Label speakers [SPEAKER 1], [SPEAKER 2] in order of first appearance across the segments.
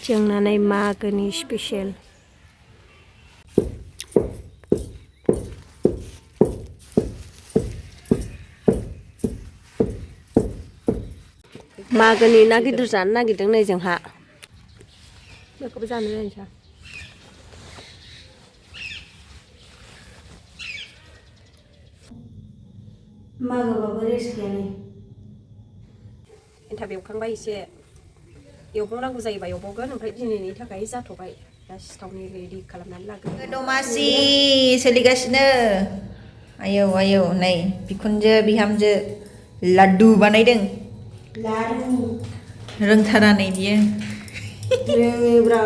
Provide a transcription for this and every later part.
[SPEAKER 1] जोंनानै मागोनि स्पेशल मागोनि ना गिदिर जानो नागिरदों नै जोंहा बेखौबो जानो जायोसा मागोबाबो रेस्टगुयानि एन्थाब एवखांबाय एसे एवबावनांगौ जायोबा एवबावगोन ओमफ्राय दिनैनि थाखाय जाथ'बाय दा सिथावनि रेडि खालामनानै लागोन
[SPEAKER 2] दमासि सोलिगासिनो आयौ आयौ नै बिखुनजो बिहामजो लाड्डु बानायदों
[SPEAKER 1] लारु
[SPEAKER 2] रोंथारा नै बियो
[SPEAKER 1] रोङोब्रा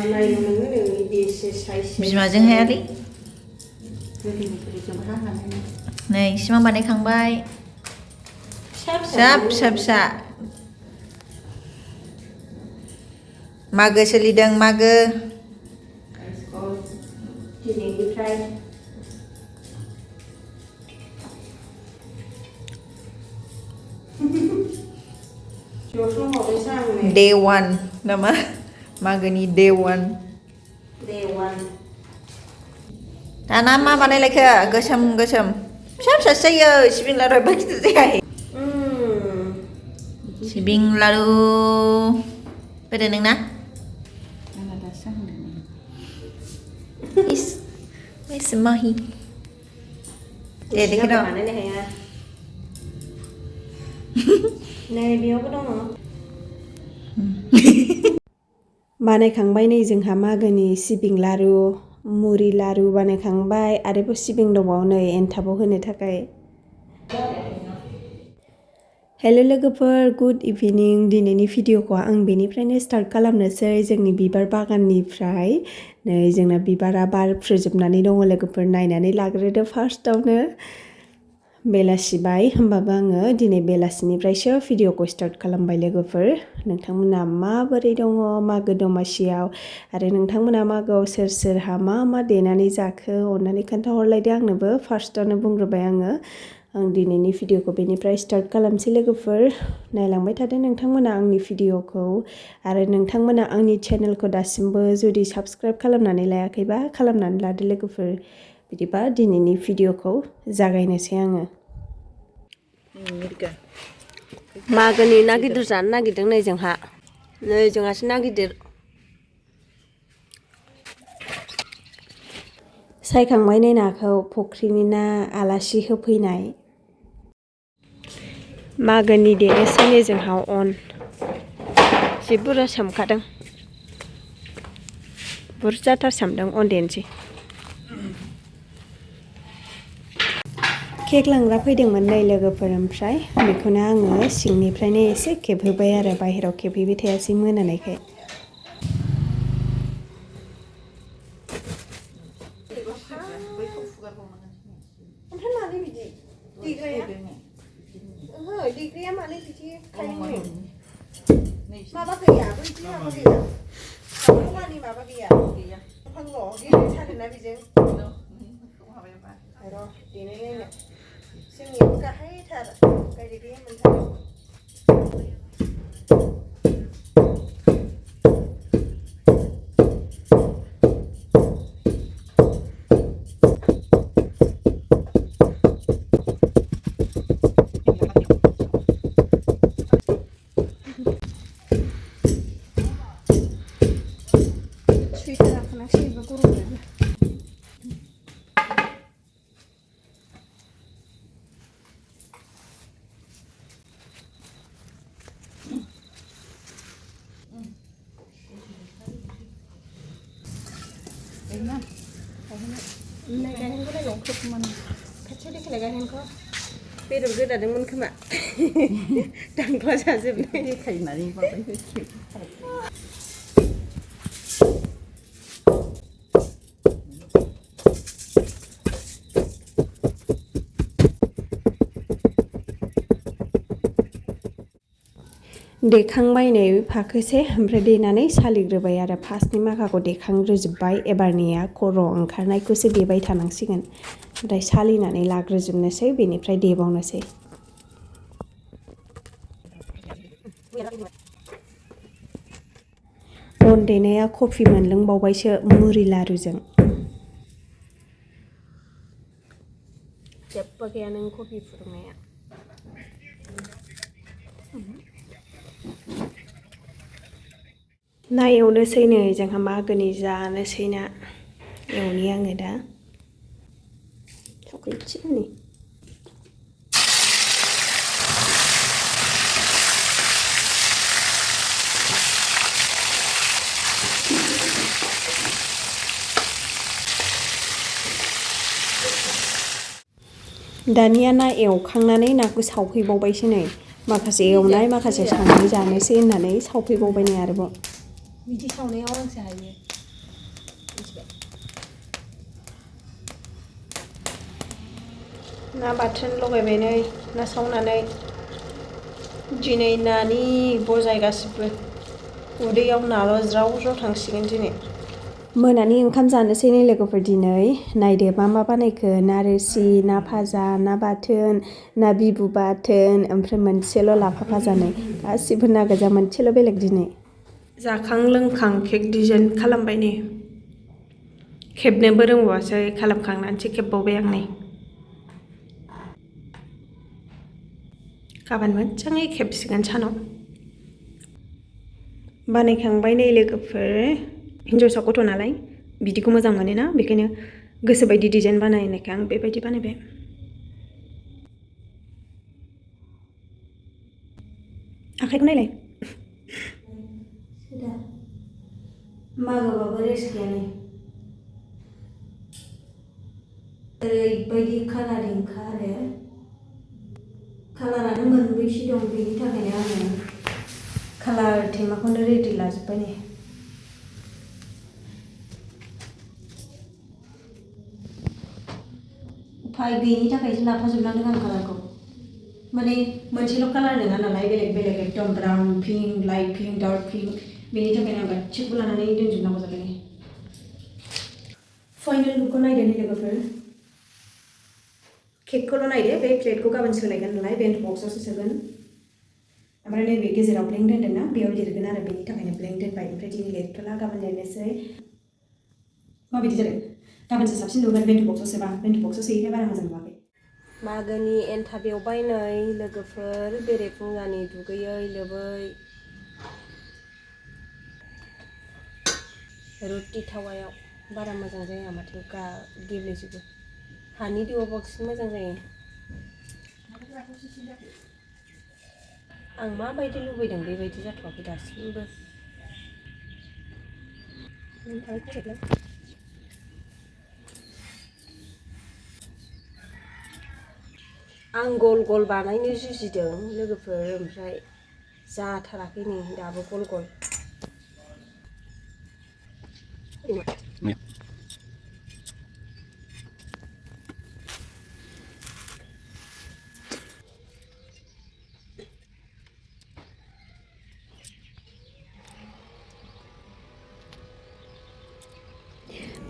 [SPEAKER 1] नायनो नोङो नै बेसे साइज
[SPEAKER 2] बिमाजों हायालै नै सिमां बानायखांबाय फिसा फिसा फिसा मागो सोलिदों मागो
[SPEAKER 1] दिनैनिफ्राय
[SPEAKER 2] डे वान नामा मागोनि डे वान दाना मा बानायलायखो गोसोम गोसोम फिसा फिसासो जायो सिबिं लारु एफा गिदिर जायाखै सिबिं लारु फैदो नोंना इस बेसे माहि दे देखो दong
[SPEAKER 1] नै बेयावबो दङ बानायखांबाय नै जोंहा मागोनि सिबिं लारु मुरि लारु बानायखांबाय आरोबाव सिबिं दंबावो नै एन्थाबाव होनो थाखाय हेलो लोगोफोर गुड इभिनिं दिनैनि भिडिअखौ आं बेनिफ्रायनो स्टार्ट खालामनोसै जोंनि बिबार बागाननिफ्राय नै जोंना बिबारा बारफ्रुजोबनानै दङ लोगोफोर नायनानै लाग्रोदो फार्स्टआवनो बेलासिबाय होमबाबो आङो दिनै बेलासिनिफ्रायसो भिडिअखौ स्टार्ट खालामबाय लोगोफोर नोंथांमोना माबोरै दङ मागो दमासियाव आरो नोंथांमोना मागोआव सोर सोरहा मा मा देनानै जाखो अननानै खोन्थाहरलायदो आंनोबो फार्स्टआवनो बुंग्रोबाय आङो आं दिनैनि भिडिअखौ बेनिफ्राय स्टार्ट खालामसै लोगोफोर नायलांबाय थादो नोंथांमोना आंनि भिडिअखौ आरो नोंथांमोना आंनि चेनेलखौ दासिमबो जुदि साबस्क्राइब खालामनानै लायाखैबा खालामनानै लादो लोगोफोर बिदिबा दिनैनि भिडिअखौ जागायनोसै आङो मागोनि ना गिदिर जानो नागिरदों नै जोंहासो ना गिदिर सायखांबाय नै नाखौ फुख्रिनि ना आलासि होफैनाय मागोनि देनोसै नै जोंहा अन जि बुरजा सोमखादों बुरजाथार सोमदों अन देनोसै केक लांग्रा फैदोंमोन नै लोगोफोर ओमफ्राय बेखौनो आङो सिंनिफ्रायनो एसे खेबहोबाय आरो बाहेरायाव खेबहैबाय थायासै मोनानायखाय डिग्रिया माने बिदि माबा गैया बैदि माबा गैया सावगानि माबा गैया फांल' गेलेथारोना बेजों र' देनायनायनो जोंनियाव गाहायथार गायदेरग्राया मोनथारो बेदर गोदादोंमोन खोमा दांख्ला जाजोबनाय देखायनानै देखांबाय नै फाखोसे ओमफ्राय देनानै सालिग्रोबाय आरो फार्स्टनि माखाखौ देखांग्रोजोबबाय एबारनिया खर' ओंखारनायखौसो देबाय थानांसिगोन ओमफ्राय सालिनानै लाग्रोजोबनोसै बेनिफ्राय देबावनोसै अन देनाया कफि मोनलोंबावबायसो मुरि लारुजों। जेबो गैया नों कफि फुदुंनाया। ना एवनोसै नै जोंहा मागोनि जानोसै ना एवनि आङो दा संख्रि एसे होनि। दानिया ना एवखांनानै नाखौ सावफैबावबायसो नै माखासे एवनाय माखासे सावनाय जानोसै होननानै सावफैबावबाय नै आरोबाव। बिदि सावनायाव आंसो हायो। ना बाथोन लगायबाय नै ना सावनानै दिनै नानि बजाय गासिबो उदैयाव नाल' ज्राव ज्राव थांसिगोन दिनै। मोनानि ओंखाम जानोसै नै लोगोफोर दिनै नायदो मा बानायखो ना रोसि ना भाजा ना बाथोन ना बिबु बाथोन ओमफ्राय मोनसेल' लाफा भाजा नै गासिबो ना गोजा मोनसेल' बेलेग दिनै। जाखां लोंखां केक डिजाइन खालामबाय नै खेबनोबो रोंबावासै खालामखांनानैसो खेबबावबाय आं नै। गाबोन मोजाङै खेबसिगोन सानाव। बानायखांबाय नै लोगोफोर हिन्जावसा गथ' नालाय बिदिखौ मोजां मोनोना बेखायनो गोसोबायदि डिजाइन बानायनायखाय आं बेबायदि बानायबाय। आखाइखौ नायलाय मागोबाबो रेस्ट गैया नै ओरैबायदि कालारिंखा आरो कालारानो मोनब्रैसो दं बेनि थाखायनो आङो कालार थेमाखौनो रेडि लाजोब्बाय नै। उफाय गैयिनि थाखायसो लाफाजोबनांदों आं कालारखौ माने मोनसेल' कालार नङा नालाय बेलेग बेलेग एकदम brown pink light pink dark pink बेनि थाखायनो आं गासिखौबो लानानै दोनजोबनांगौ जाबाय। फाइनाल लुकखौ नायदो नै लोगोफोर केकखौल' नायदो बे प्लेटखौ गाबोन सोलायगोन नालाय बेन्ट बक्सआवसो सोगोन ओमफ्राय नैबे गेजेराव ब्लेंक दोनदोंना बेयाव लिरगोन आरो बेनि थाखायनो ब्लेंक दोनबाय ओमफ्राय दिनै लिरथ'ला गाबोन लिरनोसै। माबायदि जादों गाबोनसो साबसिन नुगोन बेन्ट बक्सआव सोबा बेन्ट बक्सआव सोयैखाय बारा मोजां नुवाखै। मागोनि एन्थाब एवबाय नै लोगोफोर बेरेफुंजानि दुगैयै लोबै रुटि थावायाव बारा मोजां जाया माथो गेब्लेजोबो हानि दोआव बांसिन मोजां जायो। आं माबायदि लुबैदों बेबायदि जाथ'वाखै दासिमबो। आं गल गल बानायनो जुजिदों लोगोफोर ओमफ्राय जाथाराखै नै दाबो गल गल।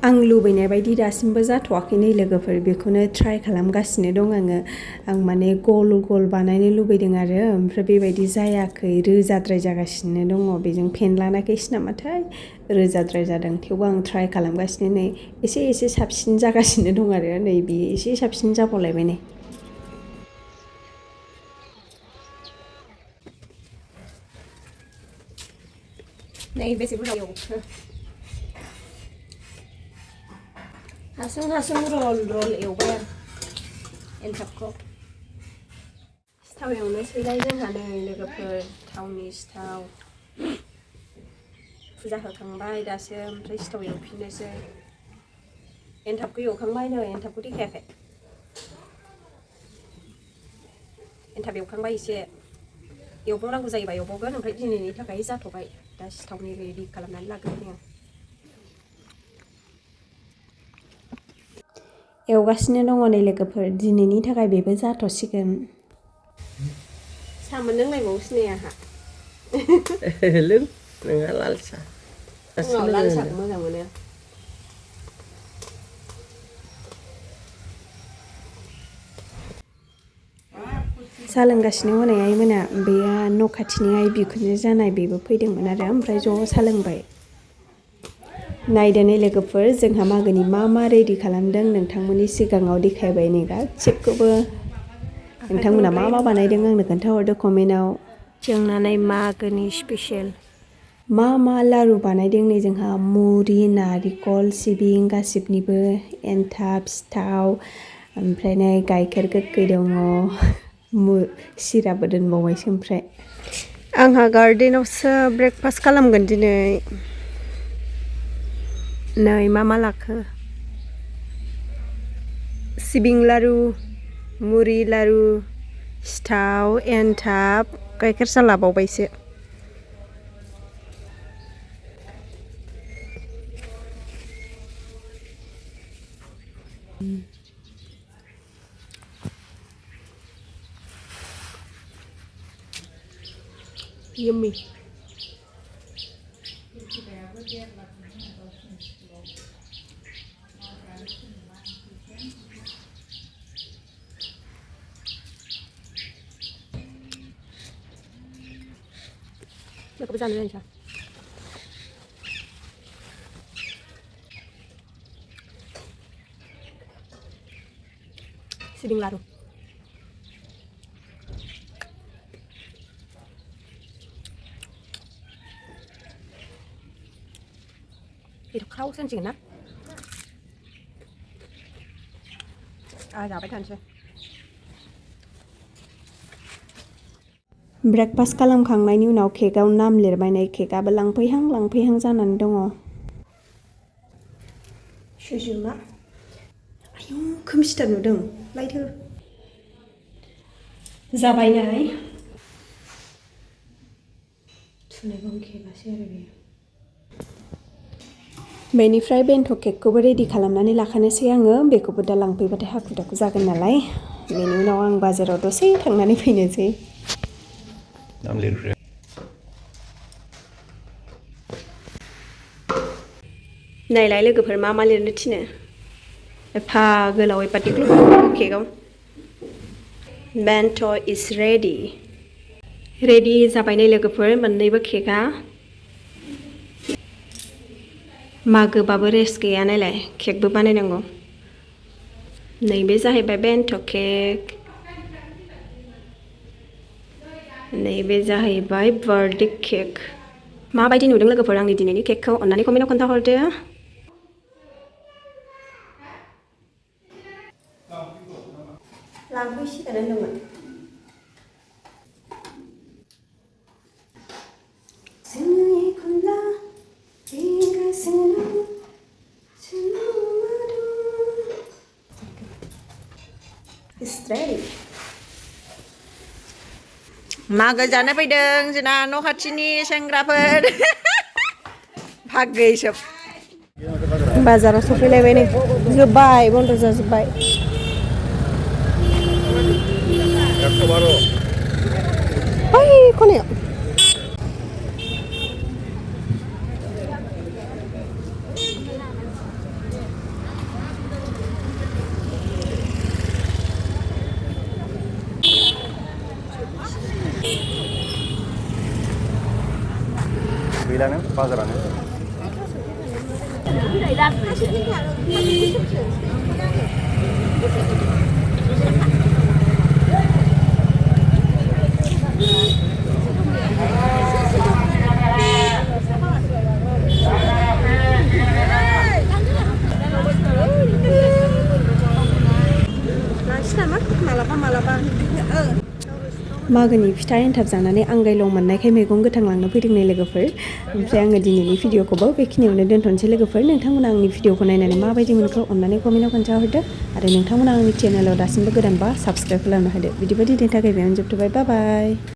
[SPEAKER 1] आं लुबैनाय बायदि दासिमबो जाथ'वाखै नै लोगोफोर बेखौनो ट्राइ खालामगासिनो दं आङो। आं माने गल गल बानायनो लुबैदों आरो ओमफ्राय बेबायदि जायाखै रोजाद्राय जागासिनो दङ बेजों फेनलानाखैसो नामाथाय रोजाद्राय जादों थेवबो आं ट्राइ खालामगासिनो नै एसे एसे साबसिन जागासिनो दं आरो नै बे एसे साबसिन जाबावलायबाय नै। नै बेसे बुरजा एवखो हासुं हासुं रल रल एवबाय आं एन्थाबखौ। सिथाव एवनोसैलाय जोंहा नै लोगोफोर थावनि सिथाव फुजा होखांबाय दासो ओमफ्राय सिथाव एवफिननोसै। एन्थाबखौ एवखांबाय नै एन्थाबखौ देखायाखै एन्थाब एवखांबाय एसे एवबावनांगौ जायोबा एवबावगोन ओमफ्राय दिनैनि थाखाय जाथ'बाय दा सिथावनि रेडि खालामनानै लाग्रोनि आं। एवगासिनो दङ नै लोगोफोर दिनैनि थाखाय बेबो जाथ'सिगोन। सा मोनलोंलायबावोसो नै आंहा
[SPEAKER 3] लों नोंहा लाल साहा
[SPEAKER 1] फुङाव लाल साहाखौ मोजां मोनो। साहा लोंगासिनो हनै आइमोना बेयो न' खाथिनि आइ बिखुनजो जानाय बेबो फैदोंमोन आरो ओमफ्राय ज' साहा लोंबाय। नायदोनै लोगोफोर जोंहा मागोनि मा रेडि खालामदों नोंथांमोननि सिगाङाव देखायबाय नै गासिबखौबो नोंथांमोना मा बानायदों आंनो खोन्थाहरदो कमेन्टआव
[SPEAKER 4] जोंनानै मागोनि स्पेसियेल
[SPEAKER 1] मा लारु बानायदों नै जोंहा मुरि नारिखल सिबिं गासिबनिबो एन्थाब सिथाव ओमफ्राय नै गाइखेर गोखै दङ सिराबो दोनबावबायसो ओमफ्राय
[SPEAKER 4] आंहा गार्डेनावसो ब्रेकफास्ट खालामगोन दिनै नै मा लाखो सिबिं लारु मुरि लारु सिथाव एन्थाब गाइखेर सा लाबावबायसो Yummy. Aku bisa ambil aja. Sibing laru. Itu kau sendiri na? Jangan tahan sih.
[SPEAKER 1] Breakfast खालामखांनायनि उनाव केकआव नाम लिरबाय नै केकआबो लांफैहां जानानै दङ सुजुमा आयौ खोमसिथार नुदों लाइथो जाबाय नै थुनायबाव केकआसो आरो बेयो बेनिफ्राय बेन्थ' केकखौबो रेडि खालामनानै लाखानोसै आङो बेखौबो दा लांफैबाथाय हाखु दाखु जागोन नालाय बेनि उनाव आं बाजाराव दसे थांनानै फैनोसै नायलाय लोगोफोर मा लिरनो थिनो एफा गोलाव एफा टिक्लु केकआव बेन्थ' इज रेडि जाबाय नै लोगोफोर मोननैबो केकआ मागोबाबो रेस्ट गैया नायलाय केकबो बानायनांगौ नैबे जाहैबाय बेन्थ' केक नैबे जाहैबाय बार्थडे केक माबायदि नुदों लोगोफोर आंनि दिनैनि केकखौ अन्नानै कमेन्टआव खोन्थाहरदो लांफैसिगोन होनदोंमोन
[SPEAKER 2] मागो जानो फैदों जोंना न' खाथिनि सेंग्राफोर भागै सोब
[SPEAKER 4] बाजाराव सफैलायबाय नै जोब्बाय बन्द जाजोब्बाय ओइ खनायाव
[SPEAKER 5] गैलानो बाजारानो
[SPEAKER 1] मागोनि फिथा एन्थाब जानानै आंगायल' मोननायखाय मैगं गोथां लांनो फैदों नै लोगोफोर ओमफ्राय आङो दिनैनि भिडिअखौबो बेखिनियावनो दोनथ'नोसै लोगोफोर नोंथांमोना आंनि भिडिअखौ नायनानै माबायदि मोनखो अन्नानै कमेन्टआव खोन्थाहरदो आरो नोंथांमोना आंनि चेनेलाव दासिमबो गोदानबा साबस्क्राइब खालामनो होदो बिदिबायदि दिनैनि थाखाय बेयावनो जोबथ'बाय बाय